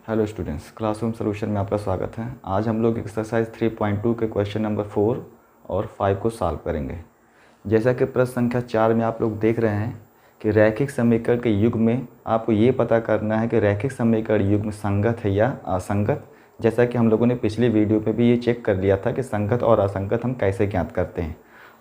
Hello students, classroom solution में आपका स्वागत है। आज हम लोग एक्सरसाइज 3.2 के क्वेश्चन नंबर 4 और 5 को सॉल्व करेंगे। जैसा कि प्रश्न संख्या 4 में आप लोग देख रहे हैं कि रैखिक समीकरण के युग में आपको ये पता करना है कि रैखिक समीकरण युग में संगत है या असंगत। जैसा कि हम लोगों ने पिछली वीडियो में भी ये चेक कर लिया था कि संगत और असंगत हम कैसे ज्ञात करते हैं।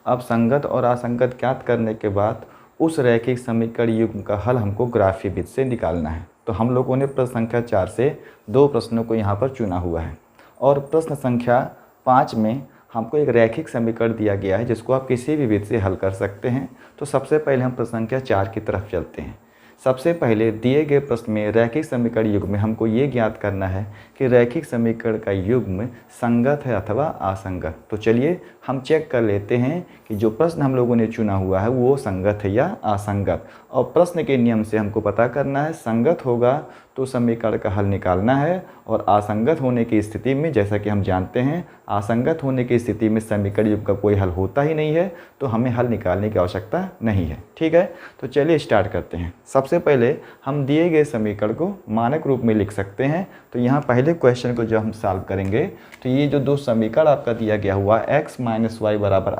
अब संगत और असंगत ज्ञात करने के बाद उस रैखिक समीकरण युग्म का हल हमको ग्राफीय विधि से निकालना है। तो हम लोगों ने प्रश्न संख्या 4 से 2 प्रश्नों को यहाँ पर चुना हुआ है और प्रश्न संख्या 5 में हमको एक रैखिक समीकरण दिया गया है जिसको आप किसी भी विधि से हल कर सकते हैं। तो सबसे पहले हम प्रश्न संख्या 4 की तरफ चलते हैं। सबसे पहले दिए गए प्रश्न में रैखिक समीकरण युग्म में हमको ये ज्ञात करना है कि रैखिक समीकरण का युग्म संगत है अथवा असंगत। तो चलिए हम चेक कर लेते हैं कि जो प्रश्न हम लोगों ने चुना हुआ है वो संगत है या असंगत। और प्रश्न के नियम से हमको पता करना है संगत होगा तो समीकरण का हल निकालना है और असंगत होने की स्थिति में, जैसा कि हम जानते हैं, असंगत होने की स्थिति में समीकरण युग्म का कोई हल होता ही नहीं है, तो हमें हल निकालने की आवश्यकता नहीं है। ठीक है, तो चलिए स्टार्ट करते हैं। सबसे पहले हम दिए गए समीकरण को मानक रूप में लिख सकते हैं। तो यहाँ पहले क्वेश्चन को जब हम सॉल्व करेंगे तो ये जो दो समीकरण आपका दिया गया हुआ x - y =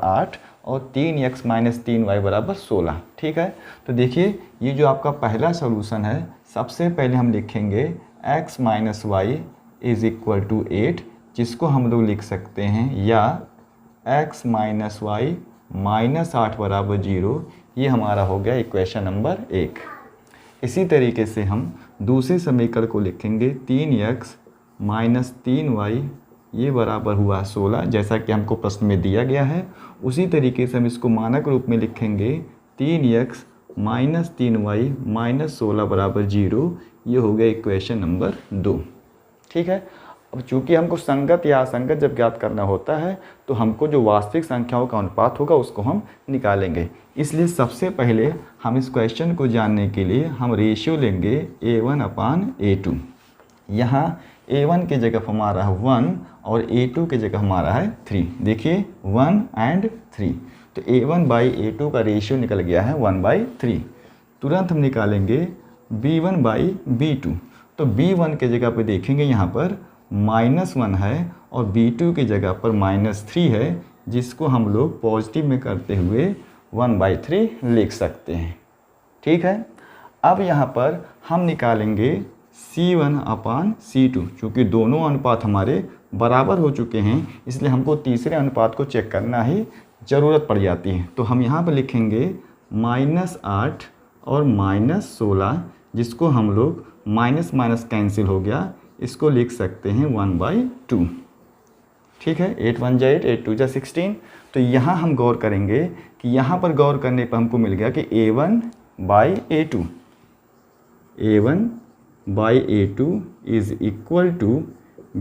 8 और 3x - 3y = 16। ठीक है, तो देखिए ये जो आपका पहला सॉल्यूशन है, सबसे पहले हम लिखेंगे x - y = 8, जिसको हम लोग लिख सकते हैं या x - y - 8 = 0। ये हमारा हो गया इक्वेशन नंबर 1। इसी तरीके से हम दूसरे समीकरण को लिखेंगे 3x - 3y ये बराबर हुआ 16, जैसा कि हमको प्रश्न में दिया गया है। उसी तरीके से हम इसको मानक रूप में लिखेंगे 3x - 3y - 16 = 0। ये हो गया इक्वेशन नंबर 2। ठीक है, अब चूंकि हमको संगत या असंगत जब ज्ञात करना होता है तो हमको जो वास्तविक संख्याओं का अनुपात होगा उसको हम निकालेंगे। इसलिए सबसे पहले हम इस क्वेश्चन को जानने के लिए हम रेशियो लेंगे A1/A2। यहाँ A1 की जगह हमारा है 1 और A2 की जगह हमारा है 3। देखिए 1 और 3, तो A1/A2 का रेशियो निकल गया है 1/3। तुरंत हम निकालेंगे B1/B2। तो B1 की जगह पे देखेंगे यहाँ पर -1 है और B2 की जगह पर -3 है, जिसको हम लोग पॉजिटिव में करते हुए 1/3 लिख सकते हैं। ठीक है, अब यहाँ पर हम निकालेंगे C1/C2। चूँकि दोनों अनुपात हमारे बराबर हो चुके हैं इसलिए हमको तीसरे अनुपात को चेक करना ही ज़रूरत पड़ जाती है। तो हम यहाँ पर लिखेंगे -8 और -16, जिसको हम लोग माइनस माइनस कैंसिल हो गया, इसको लिख सकते हैं 1/2। ठीक है, 8 1 जा 8, 8 2 जा 16। तो यहाँ हम गौर करेंगे कि यहाँ पर गौर करने पर हमको मिल गया कि A1/A2 is equal to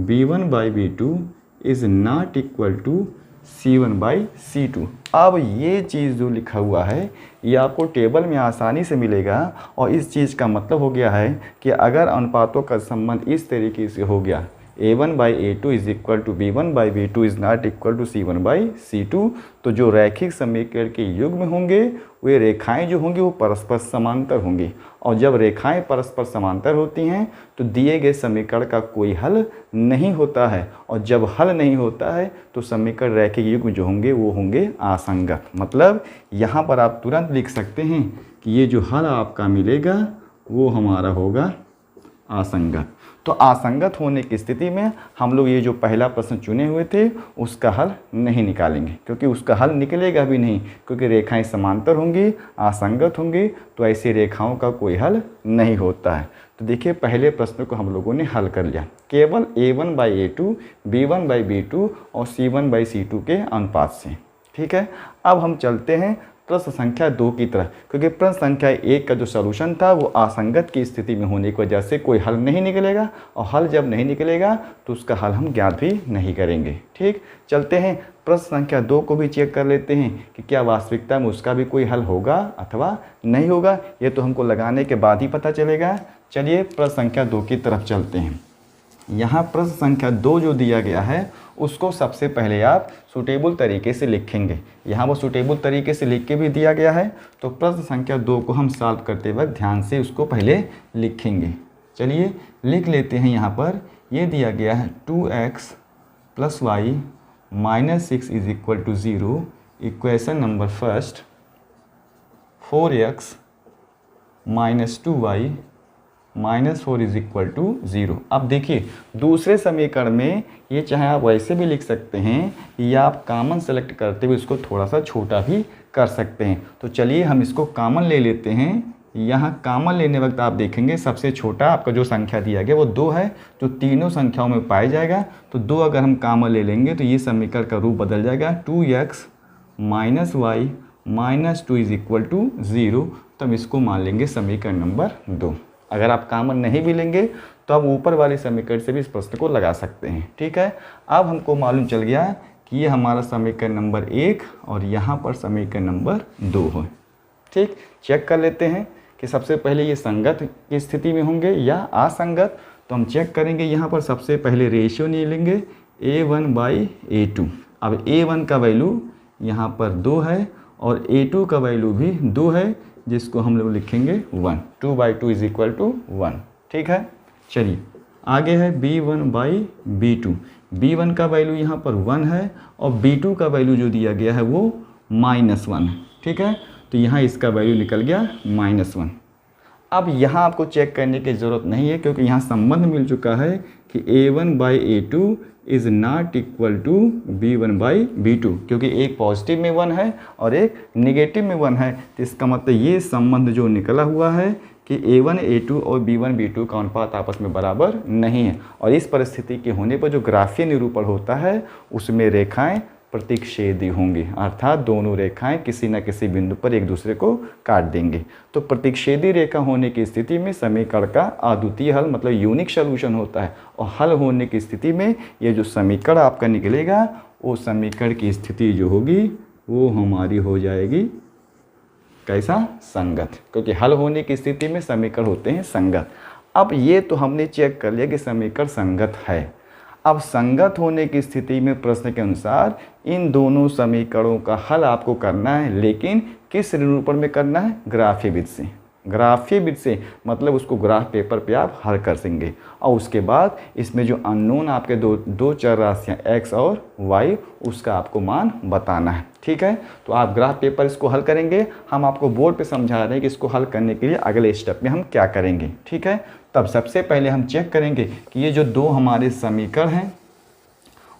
B1/B2 is not equal to C1/C2। अब ये चीज़ जो लिखा हुआ है ये आपको टेबल में आसानी से मिलेगा और इस चीज़ का मतलब हो गया है कि अगर अनुपातों का संबंध इस तरीके से हो गया A1/A2 is equal to B1/B2 is not equal to C1/C2, तो जो रैखिक समीकरण के युग्म होंगे वे रेखाएं जो होंगी वो परस्पर समांतर होंगी। और जब रेखाएं परस्पर समांतर होती हैं तो दिए गए समीकरण का कोई हल नहीं होता है, और जब हल नहीं होता है तो समीकरण रैखिक युग्म जो होंगे वो होंगे असंगत। मतलब यहाँ पर आप तुरंत लिख सकते हैं कि ये जो हल आपका मिलेगा वो हमारा होगा असंगत। तो असंगत होने की स्थिति में हम लोग ये जो पहला प्रश्न चुने हुए थे उसका हल नहीं निकालेंगे, क्योंकि उसका हल निकलेगा भी नहीं, क्योंकि रेखाएं समांतर होंगी, असंगत होंगी, तो ऐसी रेखाओं का कोई हल नहीं होता है। तो देखिए पहले प्रश्न को हम लोगों ने हल कर लिया केवल A1/A2, B1/B2 और C1/C2 के अनुपात से। ठीक है, अब हम चलते हैं प्रश्न संख्या 2 की तरह, क्योंकि प्रश्न संख्या 1 का जो सॉल्यूशन था वो असंगत की स्थिति में होने की वजह से कोई हल नहीं निकलेगा, और हल जब नहीं निकलेगा तो उसका हल हम ज्ञात भी नहीं करेंगे। ठीक, चलते हैं प्रश्न संख्या 2 को भी चेक कर लेते हैं कि क्या वास्तविकता में उसका भी कोई हल होगा अथवा नहीं होगा। ये तो हमको लगाने के बाद ही पता चलेगा। चलिए प्रश्न संख्या 2 की तरफ चलते हैं। यहाँ प्रश्न संख्या 2 जो दिया गया है उसको सबसे पहले आप सूटेबल तरीके से लिखेंगे। यहाँ वो सूटेबल तरीके से लिख के भी दिया गया है, तो प्रश्न संख्या 2 को हम सॉल्व करते वक्त ध्यान से उसको पहले लिखेंगे। चलिए लिख लेते हैं यहाँ पर, ये दिया गया है 2x + y - 6 = 0। Equation number first 4x - 2y - 4 = 0। अब देखिए दूसरे समीकरण में ये चाहे आप वैसे भी लिख सकते हैं या आप कॉमन सेलेक्ट करते हुए इसको थोड़ा सा छोटा भी कर सकते हैं। तो चलिए हम इसको कॉमन ले लेते हैं। यहाँ कॉमन लेने वक्त आप देखेंगे सबसे छोटा आपका जो संख्या दिया गया वो 2 है, जो तीनों संख्याओं में पाया जाएगा। तो 2 अगर हम कॉमन ले लेंगे तो ये समीकरण का रूप बदल जाएगा 2x - y - 2 = 0। तो हम इसको मान लेंगे समीकरण नंबर 2। अगर आप कॉमन नहीं भी लेंगे तो आप ऊपर वाले समीकरण से भी इस प्रश्न को लगा सकते हैं। ठीक है, अब हमको मालूम चल गया कि ये हमारा समीकरण नंबर 1 और यहाँ पर समीकरण नंबर 2 है। ठीक, चेक कर लेते हैं कि सबसे पहले ये संगत की स्थिति में होंगे या असंगत। तो हम चेक करेंगे, यहाँ पर सबसे पहले रेशियो नहीं लेंगे A1/A2। अब A1 का वैल्यू यहाँ पर 2 है और A2 का वैल्यू भी 2 है, जिसको हम लोग लिखेंगे 1। 2/2 = 1। ठीक है, चलिए आगे है B1/B2। B1 का वैल्यू यहाँ पर 1 है और B2 का वैल्यू जो दिया गया है वो -1 है। ठीक है, तो यहाँ इसका वैल्यू निकल गया -1। अब यहाँ आपको चेक करने की ज़रूरत नहीं है क्योंकि यहाँ संबंध मिल चुका है कि A1/A2 is not equal to B1/B2, क्योंकि एक पॉजिटिव में 1 है और एक नेगेटिव में 1 है। तो इसका मतलब ये संबंध जो निकला हुआ है कि A1/A2 और B1/B2 का अनुपात आपस में बराबर नहीं है। और इस परिस्थिति के होने पर जो ग्राफीय निरूपण होता है उसमें रेखाएं प्रतिच्छेदी होंगी, अर्थात दोनों रेखाएं किसी न किसी बिंदु पर एक दूसरे को काट देंगे। तो प्रतिच्छेदी रेखा होने की स्थिति में समीकरण का अद्वितीय हल मतलब यूनिक सॉल्यूशन होता है, और हल होने की स्थिति में ये जो समीकरण आपका निकलेगा वो समीकरण की स्थिति जो होगी वो हमारी हो जाएगी कैसा, संगत, क्योंकि हल होने की स्थिति में समीकरण होते हैं संगत। अब ये तो हमने चेक कर लिया कि समीकरण संगत है। अब संगत होने की स्थिति में प्रश्न के अनुसार इन दोनों समीकरणों का हल आपको करना है, लेकिन किस निरूपण में करना है, ग्राफीय विधि से। ग्राफीय विधि से मतलब उसको ग्राफ पेपर पे आप हल कर देंगे और उसके बाद इसमें जो अननोन आपके दो चर राशियाँ x और y उसका आपको मान बताना है। ठीक है, तो आप ग्राफ पेपर इसको हल करेंगे। हम आपको बोर्ड पे समझा रहे हैं कि इसको हल करने के लिए अगले स्टेप में हम क्या करेंगे। ठीक है, तब सबसे पहले हम चेक करेंगे कि ये जो दो हमारे समीकरण हैं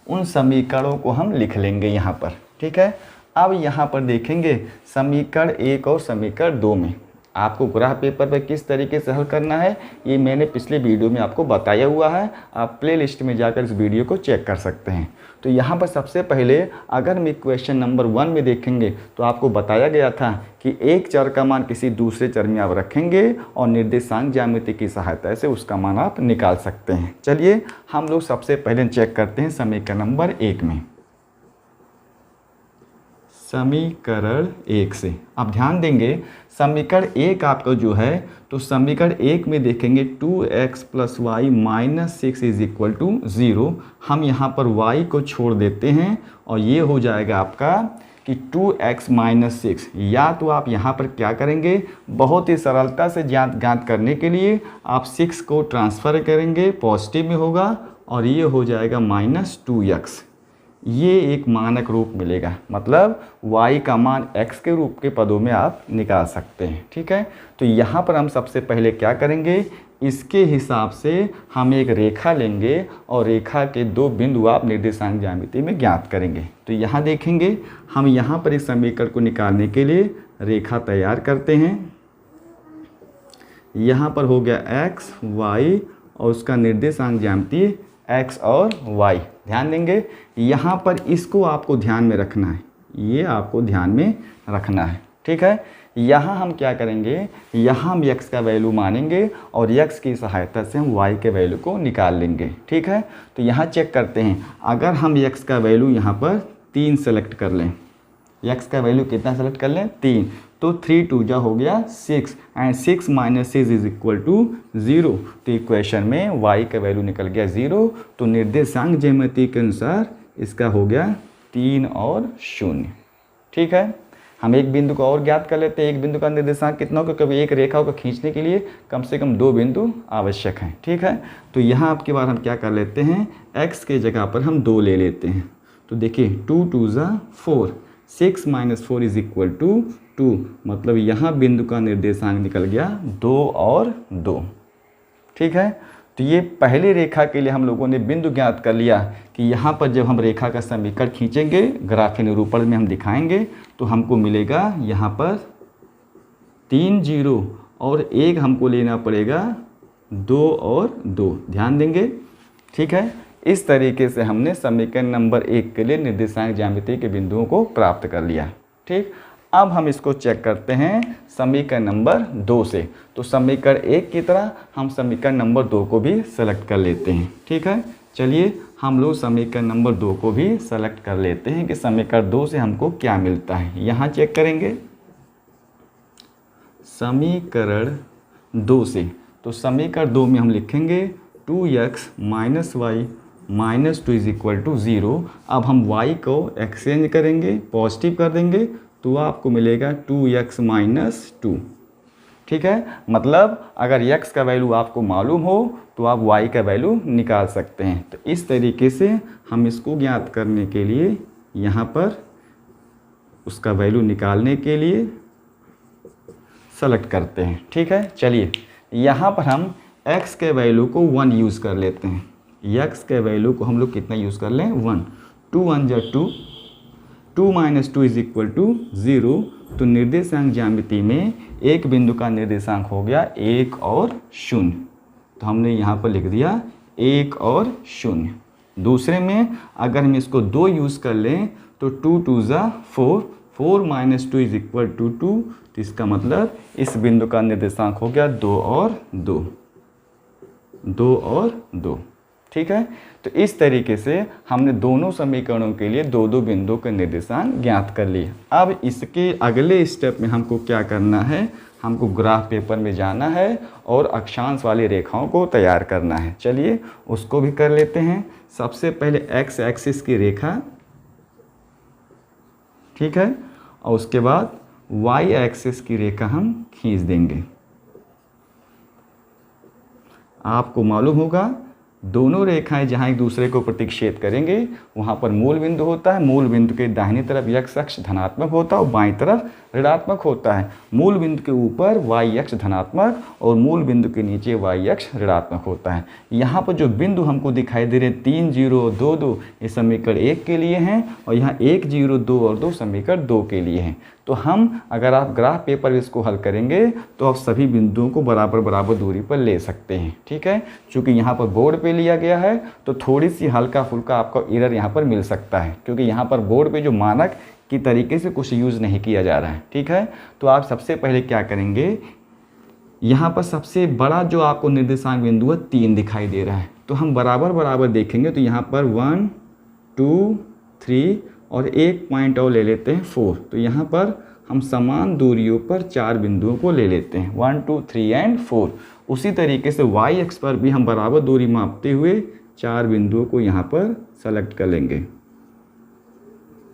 उन समीकरणों को हम लिख लेंगे यहाँ पर। ठीक है, अब यहाँ पर देखेंगे समीकरण 1 और समीकरण 2 में आपको ग्राफ पेपर पर किस तरीके से हल करना है ये मैंने पिछले वीडियो में आपको बताया हुआ है। आप प्लेलिस्ट में जाकर इस वीडियो को चेक कर सकते हैं। तो यहाँ पर सबसे पहले अगर हम इक्वेशन नंबर 1 में देखेंगे तो आपको बताया गया था कि एक चर का मान किसी दूसरे चर में आप रखेंगे और निर्देशांक ज्यामिति की सहायता से उसका मान आप निकाल सकते हैं। चलिए हम लोग सबसे पहले चेक करते हैं समीकरण नंबर 1 में। समीकरण 1 से आप ध्यान देंगे, समीकरण 1 आपका जो है तो समीकरण 1 में देखेंगे 2x + y - 6 = 0। हम यहाँ पर y को छोड़ देते हैं और ये हो जाएगा आपका कि 2x - 6। या तो आप यहाँ पर क्या करेंगे, बहुत ही सरलता से ज्ञात करने के लिए आप 6 को ट्रांसफ़र करेंगे, पॉजिटिव में होगा और ये हो जाएगा -2x। ये एक मानक रूप मिलेगा, मतलब y का मान x के रूप के पदों में आप निकाल सकते हैं। ठीक है, तो यहाँ पर हम सबसे पहले क्या करेंगे, इसके हिसाब से हम एक रेखा लेंगे और रेखा के 2 बिंदु आप निर्देशांक ज्यामिति में ज्ञात करेंगे। तो यहाँ देखेंगे हम यहाँ पर इस समीकरण को निकालने के लिए रेखा तैयार करते हैं। यहाँ पर हो गया x y और उसका निर्देशांक ज्यामिति x और y। ध्यान देंगे यहाँ पर इसको आपको ध्यान में रखना है, ये आपको ध्यान में रखना है। ठीक है, यहाँ हम क्या करेंगे, यहाँ हम x का वैल्यू मानेंगे और x की सहायता से हम y के वैल्यू को निकाल लेंगे। ठीक है, तो यहाँ चेक करते हैं, अगर हम x का वैल्यू यहाँ पर 3 सेलेक्ट कर लें, x का वैल्यू कितना सेलेक्ट कर लें, 3, तो 3 2 जा हो गया 6 एंड 6 - 6 = 0। तो इक्वेशन में y का वैल्यू निकल गया 0। तो निर्देशांक ज्यामिति के अनुसार इसका हो गया 3 और 0। ठीक है, हम एक बिंदु को और ज्ञात कर लेते हैं। एक बिंदु का निर्देशांक कितना होगा, क्योंकि एक रेखा को खींचने के लिए कम से कम 2 बिंदु आवश्यक हैं। ठीक है, तो यहाँ आपके बार हम क्या कर लेते हैं, x के जगह पर हम 2 ले लेते हैं। तो देखिए 2 2 ज़ा 4, 6 - 4 = 2, मतलब यहाँ बिंदु का निर्देशांक निकल गया 2 और 2। ठीक है, तो ये पहली रेखा के लिए हम लोगों ने बिंदु ज्ञात कर लिया कि यहाँ पर जब हम रेखा का समीकरण खींचेंगे, ग्राफीय निरूपण में हम दिखाएंगे, तो हमको मिलेगा यहाँ पर 3 0 और 1 हमको लेना पड़ेगा 2 और 2, ध्यान देंगे। ठीक है, इस तरीके से हमने समीकरण नंबर 1 के लिए निर्देशांक ज्यामिति के बिंदुओं को प्राप्त कर लिया। ठीक, अब हम इसको चेक करते हैं समीकरण नंबर 2 से। तो समीकरण 1 की तरह हम समीकरण नंबर 2 को भी सेलेक्ट कर लेते हैं। ठीक है, चलिए हम लोग समीकरण नंबर 2 को भी सेलेक्ट कर लेते हैं कि समीकरण 2 से हमको क्या मिलता है। यहाँ चेक करेंगे समीकरण 2 से, तो समीकरण 2 में हम लिखेंगे 2x - y - 2 = 0। अब हम y को एक्सचेंज करेंगे, पॉजिटिव कर देंगे, तो आपको मिलेगा 2x - 2। ठीक है, मतलब अगर x का वैल्यू आपको मालूम हो तो आप y का वैल्यू निकाल सकते हैं। तो इस तरीके से हम इसको ज्ञात करने के लिए यहाँ पर उसका वैल्यू निकालने के लिए सेलेक्ट करते हैं। ठीक है, चलिए यहाँ पर हम x के वैल्यू को 1 यूज़ कर लेते हैं। x के वैल्यू को हम लोग कितना यूज़ कर लें, 1। 2 1 = 2, 2 - 2 = 0। तो निर्देशांक ज्यामिति में एक बिंदु का निर्देशांक हो गया 1 और 0। तो हमने यहाँ पर लिख दिया 1 और 0। दूसरे में अगर हम इसको 2 यूज़ कर लें तो 2 2 ज़ा 4, 4 - 2 = 2। तो इसका मतलब इस बिंदु का निर्देशांक हो गया 2 और 2, 2 और 2। ठीक है, तो इस तरीके से हमने दोनों समीकरणों के लिए 2 बिंदुओं के निर्देशांक ज्ञात कर लिए। अब इसके अगले स्टेप में हमको क्या करना है, हमको ग्राफ पेपर में जाना है और अक्षांश वाली रेखाओं को तैयार करना है। चलिए उसको भी कर लेते हैं। सबसे पहले x एक्सिस की रेखा, ठीक है, और उसके बाद y एक्सिस की रेखा हम खींच देंगे। आपको मालूम होगा दोनों रेखाएं जहां एक दूसरे को प्रतिच्छेद करेंगे वहां पर मूल बिंदु होता है। मूल बिंदु के दाहिनी तरफ x अक्ष धनात्मक होता है और बाईं तरफ ऋणात्मक होता है। मूल बिंदु के ऊपर y अक्ष धनात्मक और मूल बिंदु के नीचे y अक्ष ऋणात्मक होता है। यहाँ पर जो बिंदु हमको दिखाई दे रहे 3 0 और 2 2 ये समीकरण 1 के लिए हैं और यहाँ 1 0 2 और 2 समीकरण 2 के लिए हैं। तो हम अगर आप ग्राफ पेपर इसको हल करेंगे तो आप सभी बिंदुओं को बराबर बराबर दूरी पर ले सकते हैं। ठीक है, चूँकि यहाँ पर बोर्ड पे लिया गया है तो थोड़ी सी हल्का फुल्का आपको एरर यहाँ पर मिल सकता है, क्योंकि यहाँ पर बोर्ड पे जो मानक की तरीके से कुछ यूज़ नहीं किया जा रहा है। ठीक है, तो आप सबसे पहले क्या करेंगे, यहाँ पर सबसे बड़ा जो आपको निर्देशांक बिंदु है 3 दिखाई दे रहा है, तो हम बराबर बराबर देखेंगे। तो यहाँ पर 1 2 3 और एक पॉइंट और ले लेते हैं 4। तो यहाँ पर हम समान दूरियों पर 4 बिंदुओं को ले लेते हैं 1 2 3 एंड 4। उसी तरीके से y अक्ष पर भी हम बराबर दूरी मापते हुए 4 बिंदुओं को यहाँ पर सेलेक्ट कर लेंगे।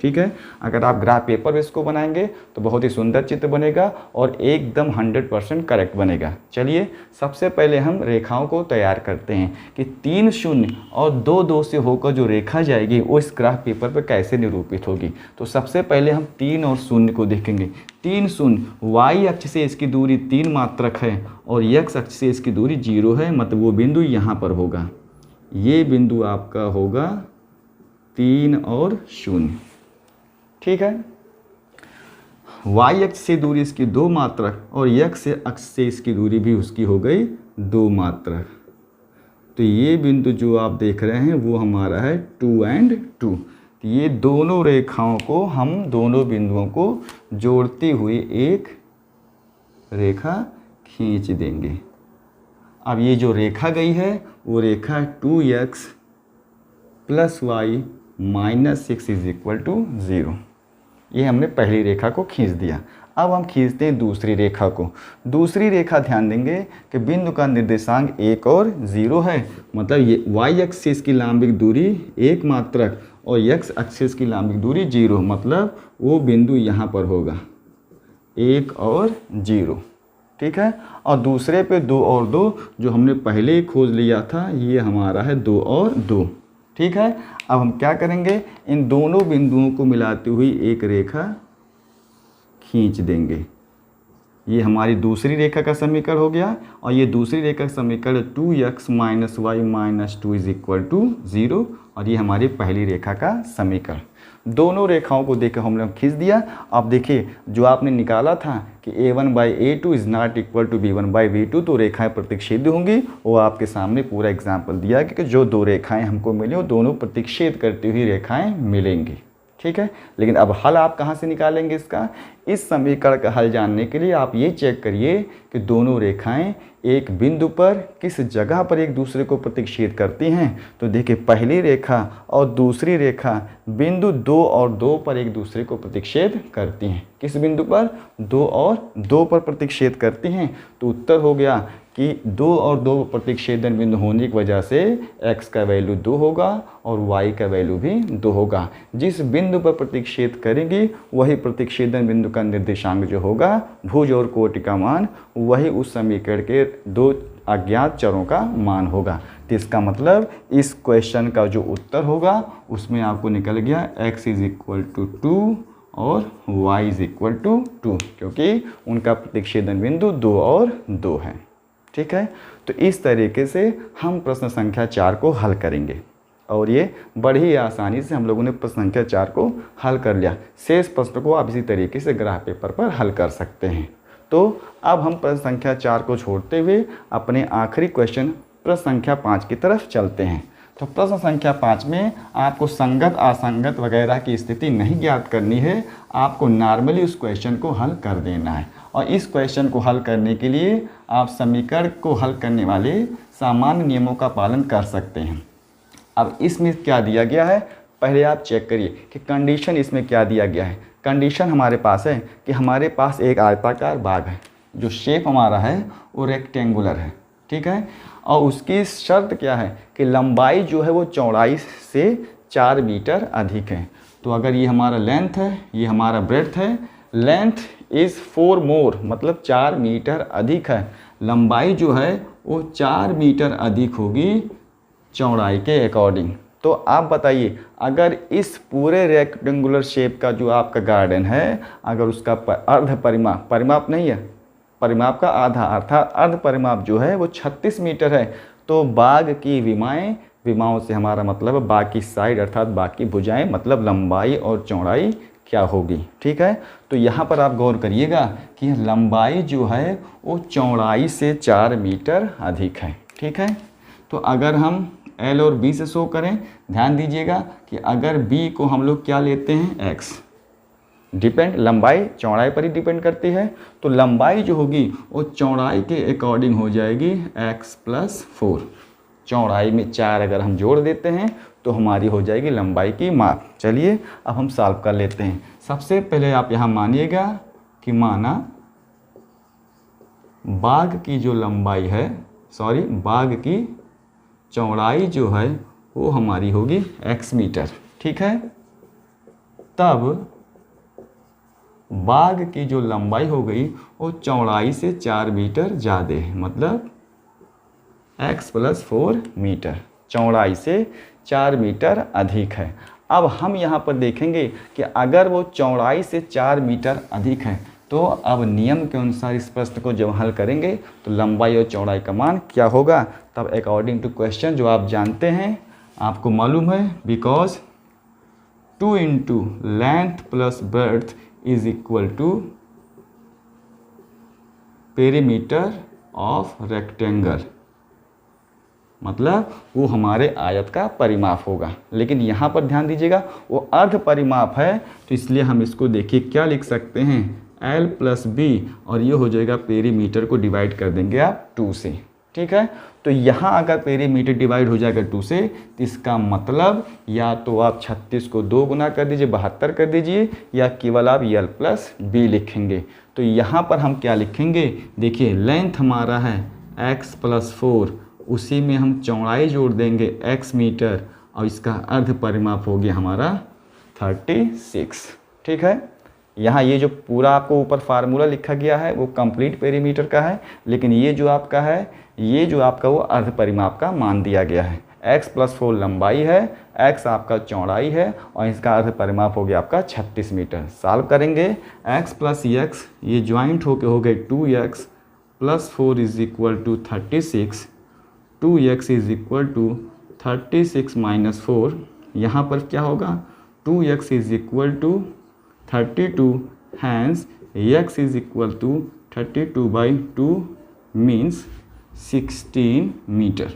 ठीक है, अगर आप ग्राफ पेपर में इसको बनाएंगे तो बहुत ही सुंदर चित्र बनेगा और एकदम 100% करेक्ट बनेगा। चलिए सबसे पहले हम रेखाओं को तैयार करते हैं कि 3 0 और 2 2 से होकर जो रेखा जाएगी वो इस ग्राफ पेपर पर कैसे निरूपित होगी। तो सबसे पहले हम 3 और 0 को देखेंगे। 3 0 y अक्ष से इसकी दूरी 3 मात्रक है और x अक्ष से इसकी दूरी 0 है, मतलब वो बिंदु यहाँ पर होगा। ये बिंदु आपका होगा 3 और 0। ठीक है, y अक्ष से दूरी इसकी 2 मात्रक और x अक्ष से इसकी दूरी भी उसकी हो गई 2 मात्रक। तो ये बिंदु जो आप देख रहे हैं वो हमारा है 2 and 2। तो ये दोनों रेखाओं को हम दोनों बिंदुओं को जोड़ती हुई एक रेखा खींच देंगे। अब ये जो रेखा गई है वो रेखा 2x + y - 6 = 0। ये हमने पहली रेखा को खींच दिया। अब हम खींचते हैं दूसरी रेखा को। दूसरी रेखा ध्यान देंगे कि बिंदु का निर्देशांक 1 और 0 है, मतलब ये y अक्ष से इसकी लंबिक दूरी 1 मात्रक और x अक्ष से इसकी लंबिक दूरी 0, मतलब वो बिंदु यहाँ पर होगा। 1 और 0, ठीक है। और दूसरे पे 2 और 2 जो हमने पहले ही खोज लिया था, ये हमारा है 2 और 2, ठीक है। अब हम क्या करेंगे, इन दोनों बिंदुओं को मिलाती हुई एक रेखा खींच देंगे। ये हमारी दूसरी रेखा का समीकरण हो गया, और ये दूसरी रेखा का समीकरण 2x - y - 2 = 0, और ये हमारी पहली रेखा का समीकरण। दोनों रेखाओं को देखकर हमने खींच दिया। अब देखिए, जो आपने निकाला था कि a1/a2 is not equal to b1/b2, तो रेखाएं प्रतिच्छेद होंगी। वो आपके सामने पूरा एग्जाम्पल दिया कि जो दो रेखाएं हमको मिली वो दोनों प्रतिच्छेद करती हुई रेखाएं मिलेंगी, ठीक है। लेकिन अब हल आप कहाँ से निकालेंगे इसका? इस समीकरण का हल जानने के लिए आप ये चेक करिए कि दोनों रेखाएं एक बिंदु पर किस जगह पर एक दूसरे को प्रतिच्छेद करती हैं। तो देखिए, पहली रेखा और दूसरी रेखा बिंदु 2 और 2 पर एक दूसरे को प्रतिच्छेद करती हैं। किस बिंदु पर? 2 और 2 पर प्रतिच्छेद करती हैं। तो उत्तर हो गया कि 2 और 2 प्रतिच्छेदन बिंदु होने की वजह से x का वैल्यू 2 होगा और y का वैल्यू भी 2 होगा। जिस बिंदु पर प्रतिच्छेद करेंगी वही प्रतिच्छेदन बिंदु का निर्देशांक जो होगा, भुज और कोटि का मान, वही उस समीकरण के दो अज्ञात चरों का मान होगा। तो इसका मतलब इस क्वेश्चन का जो उत्तर होगा उसमें आपको निकल गया x = 2 और y = 2, क्योंकि उनका प्रतिच्छेदन बिंदु 2 और 2 है, ठीक है। तो इस तरीके से हम प्रश्न संख्या 4 को हल करेंगे, और ये बड़ी आसानी से हम लोगों ने प्रश्न संख्या 4 को हल कर लिया। शेष प्रश्न को आप इसी तरीके से ग्राह पेपर पर हल कर सकते हैं। तो अब हम प्रश्न संख्या 4 को छोड़ते हुए अपने आखिरी क्वेश्चन प्रश्न संख्या 5 की तरफ चलते हैं। तो प्रश्न संख्या 5 में आपको संगत असंगत वगैरह की स्थिति नहीं ज्ञात करनी है, आपको नॉर्मली उस क्वेश्चन को हल कर देना है। और इस क्वेश्चन को हल करने के लिए आप समीकरण को हल करने वाले सामान्य नियमों का पालन कर सकते हैं। अब इसमें क्या दिया गया है, पहले आप चेक करिए कि कंडीशन इसमें क्या दिया गया है। कंडीशन हमारे पास है कि हमारे पास एक आयताकार बाग है, जो शेप हमारा है वो रेक्टेंगुलर है, ठीक है। और उसकी शर्त क्या है कि लंबाई जो है वो चौड़ाई से 4 मीटर अधिक है। तो अगर ये हमारा लेंथ है, ये हमारा ब्रेड्थ है, लेंथ इज़ 4 मोर, मतलब 4 मीटर अधिक है, लंबाई जो है वो 4 मीटर अधिक होगी चौड़ाई के अकॉर्डिंग। तो आप बताइए, अगर इस पूरे रेक्टेंगुलर शेप का जो आपका गार्डन है, अगर उसका अर्ध परिमाप, परिमाप नहीं है, परिमाप का आधा, अर्थात अर्ध परिमाप जो है वो 36 मीटर है, तो बाग की विमाएं, विमाओं से हमारा मतलब है बाकी साइड अर्थात बाकी भुजाएं, मतलब लंबाई और चौड़ाई क्या होगी, ठीक है। तो यहाँ पर आप गौर करिएगा कि लंबाई जो है वो चौड़ाई से 4 मीटर अधिक है, ठीक है। तो अगर हम L और B से शो करें, ध्यान दीजिएगा कि अगर B को हम लोग क्या लेते हैं, x, डिपेंड, लंबाई चौड़ाई पर ही डिपेंड करती है, तो लंबाई जो होगी वो चौड़ाई के अकॉर्डिंग हो जाएगी x + 4। चौड़ाई में 4 अगर हम जोड़ देते हैं तो हमारी हो जाएगी लंबाई की माप। चलिए अब हम सॉल्व कर लेते हैं। सबसे पहले आप यहाँ मानिएगा कि माना बाग की जो लंबाई है, बाग की चौड़ाई जो है वो हमारी होगी x मीटर, ठीक है। तब बाग की जो लंबाई हो गई वो चौड़ाई से 4 मीटर ज़्यादा है, मतलब x + 4 मीटर, चौड़ाई से 4 मीटर अधिक है। अब हम यहाँ पर देखेंगे कि अगर वो चौड़ाई से 4 मीटर अधिक है, तो अब नियम के अनुसार इस प्रश्न को जब हल करेंगे तो लंबाई और चौड़ाई का मान क्या होगा। तब अकॉर्डिंग टू क्वेश्चन जो आप जानते हैं, आपको मालूम है, because 2 × length + breadth is equal to perimeter of rectangle, मतलब वो हमारे आयत का परिमाप होगा। लेकिन यहाँ पर ध्यान दीजिएगा वो अर्ध परिमाप है, तो इसलिए हम इसको देखिए क्या लिख सकते हैं, L + B, और ये हो जाएगा पेरीमीटर को डिवाइड कर देंगे आप 2 से, ठीक है। तो यहाँ अगर पेरीमीटर डिवाइड हो जाएगा 2 से, तो इसका मतलब या तो आप 36 को 2 गुना कर दीजिए, 72 कर दीजिए, या केवल आप L + B लिखेंगे। तो यहाँ पर हम क्या लिखेंगे, देखिए लेंथ हमारा है x + 4, उसी में हम चौड़ाई जोड़ देंगे x मीटर, और इसका अर्ध परिमाप हो गया हमारा 36, ठीक है। यहाँ ये जो पूरा आपको ऊपर फार्मूला लिखा गया है वो कंप्लीट पेरीमीटर का है, लेकिन ये जो आपका है, ये जो आपका वो अर्ध परिमाप का मान दिया गया है। x+4 लंबाई है, x आपका चौड़ाई है और इसका अर्ध परिमाप हो गया आपका 36 मीटर। सॉल्व करेंगे x + x ये ज्वाइंट होके हो गए 2x + 4 = 36, 2x = 36 - 4, यहाँ पर क्या होगा 2x = 32, hence x = 32/2 means 16 metre.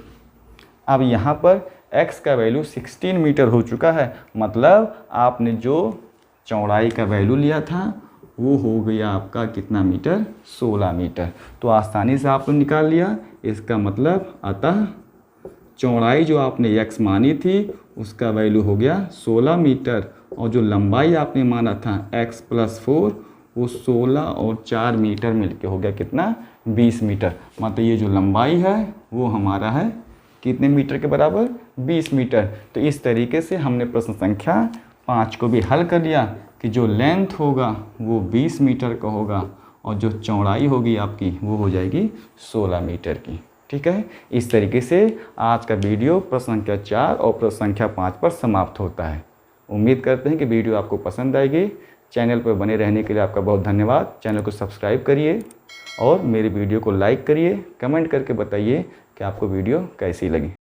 अब यहाँ पर x का वैल्यू 16 मीटर हो चुका है, मतलब आपने जो चौड़ाई का वैल्यू लिया था वो हो गया आपका कितना मीटर, 16 मीटर। तो आसानी से आपने निकाल लिया। इसका मतलब अतः चौड़ाई जो आपने x मानी थी उसका वैल्यू हो गया 16 मीटर, और जो लंबाई आपने माना था x+4 वो 16 और 4 मीटर मिलके हो गया कितना, 20 मीटर। मतलब ये जो लंबाई है वो हमारा है कितने मीटर के बराबर, 20 मीटर। तो इस तरीके से हमने प्रश्न संख्या 5 को भी हल कर लिया कि जो लेंथ होगा वो 20 मीटर का होगा और जो चौड़ाई होगी आपकी वो हो जाएगी 16 मीटर की। ठीक है, इस तरीके से आज का वीडियो प्रश्न संख्या 4 और प्रश्न संख्या 5 पर समाप्त होता है। उम्मीद करते हैं कि वीडियो आपको पसंद आएगी। चैनल पर बने रहने के लिए आपका बहुत धन्यवाद। चैनल को सब्सक्राइब करिए और मेरी वीडियो को लाइक करिए, कमेंट करके बताइए कि आपको वीडियो कैसी लगी।